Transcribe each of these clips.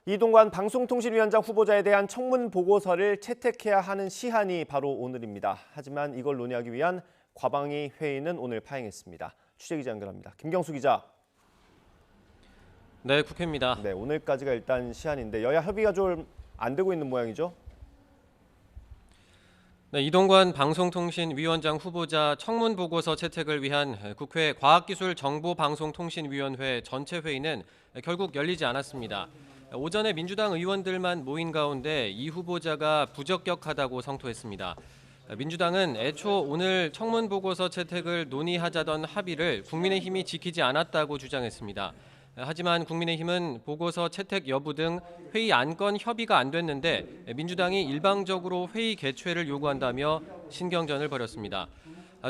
이동관 방송통신위원장 후보자에 대한 청문 보고서를 채택해야 하는 시한이 바로 오늘입니다. 하지만 이걸 논의하기 위한 과방위 회의는 오늘 파행했습니다. 취재기자 연결합니다. 김경수 기자. 네, 국회입니다. 네, 오늘까지가 일단 시한인데 여야 협의가 좀 안 되고 있는 모양이죠? 네, 이동관 방송통신위원장 후보자 청문 보고서 채택을 위한 국회 과학기술정보방송통신위원회 전체 회의는 결국 열리지 않았습니다. 오전에 민주당 의원들만 모인 가운데 이 후보자가 부적격하다고 성토했습니다. 민주당은 애초 오늘 청문 보고서 채택을 논의하자던 합의를 국민의힘이 지키지 않았다고 주장했습니다. 하지만 국민의힘은 보고서 채택 여부 등 회의 안건 협의가 안 됐는데 민주당이 일방적으로 회의 개최를 요구한다며 신경전을 벌였습니다.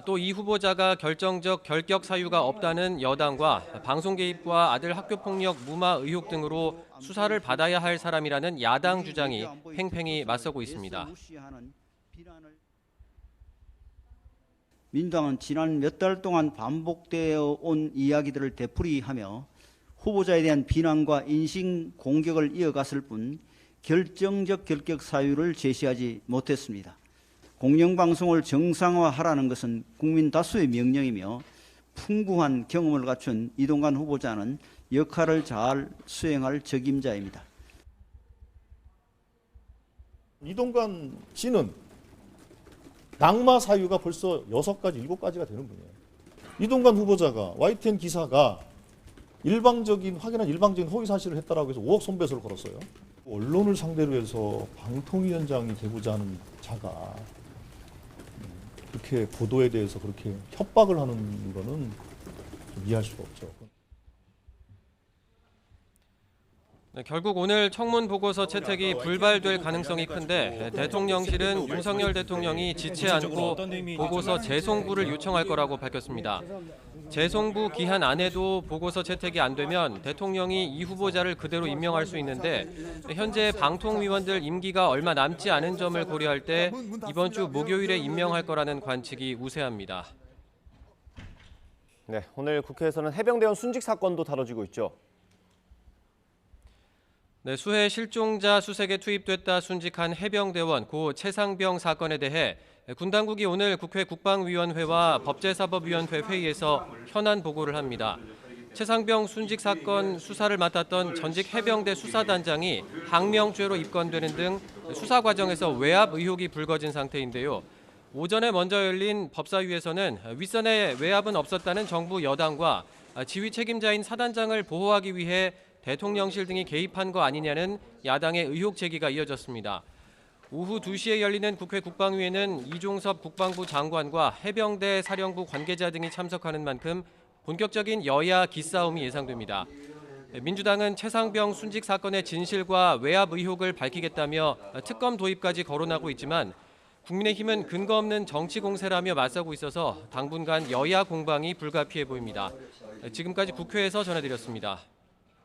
또 이 후보자가 결정적 결격 사유가 없다는 여당과 방송 개입과 아들 학교폭력 무마 의혹 등으로 수사를 받아야 할 사람이라는 야당 주장이 팽팽히 맞서고 있습니다. 민주당은 지난 몇 달 동안 반복되어 온 이야기들을 되풀이하며 후보자에 대한 비난과 인신 공격을 이어갔을 뿐 결정적 결격 사유를 제시하지 못했습니다. 공영방송을 정상화하라는 것은 국민 다수의 명령이며 풍부한 경험을 갖춘 이동관 후보자는 역할을 잘 수행할 적임자입니다. 이동관 씨는 낙마 사유가 벌써 6가지, 7가지가 되는 분이에요. 이동관 후보자가 YTN 기사가 확인한 일방적인 허위 사실을 했다라고 해서 5억 손배소를 걸었어요. 언론을 상대로 해서 방통위원장이 되고자 하는 자가 그렇게 보도에 대해서 그렇게 협박을 하는 거는 좀 이해할 수가 없죠. 네, 결국 오늘 청문 보고서 채택이 불발될 가능성이 큰데 대통령실은 윤석열 대통령이 지체 않고 보고서 재송부를 요청할 거라고 밝혔습니다. 재송부 기한 안에도 보고서 채택이 안 되면 대통령이 이 후보자를 그대로 임명할 수 있는데 현재 방통위원들 임기가 얼마 남지 않은 점을 고려할 때 이번 주 목요일에 임명할 거라는 관측이 우세합니다. 네, 오늘 국회에서는 해병대원 순직 사건도 다뤄지고 있죠. 네, 수해 실종자 수색에 투입됐다 순직한 해병대원 고 최상병 사건에 대해 군 당국이 오늘 국회 국방위원회와 법제사법위원회 회의에서 현안 보고를 합니다. 최상병 순직 사건 수사를 맡았던 전직 해병대 수사단장이 항명죄로 입건되는 등 수사 과정에서 외압 의혹이 불거진 상태인데요. 오전에 먼저 열린 법사위에서는 윗선에 외압은 없었다는 정부 여당과 지휘 책임자인 사단장을 보호하기 위해 대통령실 등이 개입한 거 아니냐는 야당의 의혹 제기가 이어졌습니다. 오후 2시에 열리는 국회 국방위에는 이종섭 국방부 장관과 해병대 사령부 관계자 등이 참석하는 만큼 본격적인 여야 기싸움이 예상됩니다. 민주당은 최상병 순직 사건의 진실과 외압 의혹을 밝히겠다며 특검 도입까지 거론하고 있지만 국민의힘은 근거 없는 정치 공세라며 맞서고 있어서 당분간 여야 공방이 불가피해 보입니다. 지금까지 국회에서 전해드렸습니다.